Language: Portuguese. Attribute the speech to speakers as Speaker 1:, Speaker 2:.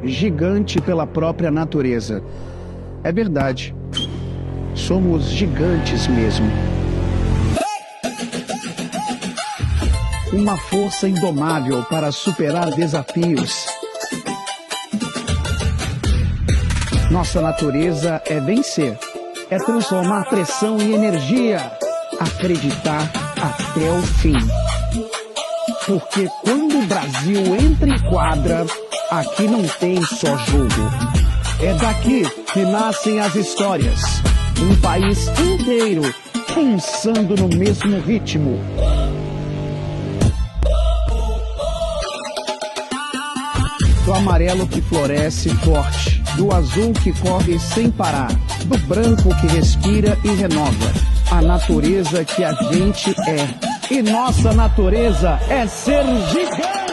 Speaker 1: gigante pela própria natureza. É verdade. Somos gigantes mesmo. Uma força indomável para superar desafios. Nossa natureza é vencer. É transformar pressão em energia. Acreditar até o fim. Porque quando o Brasil entra em quadra, aqui não tem só jogo. É daqui que nascem as histórias. Um país inteiro pensando no mesmo ritmo. Do amarelo que floresce forte, do azul que corre sem parar, do branco que respira e renova. A natureza que a gente é. E nossa natureza é ser gigante!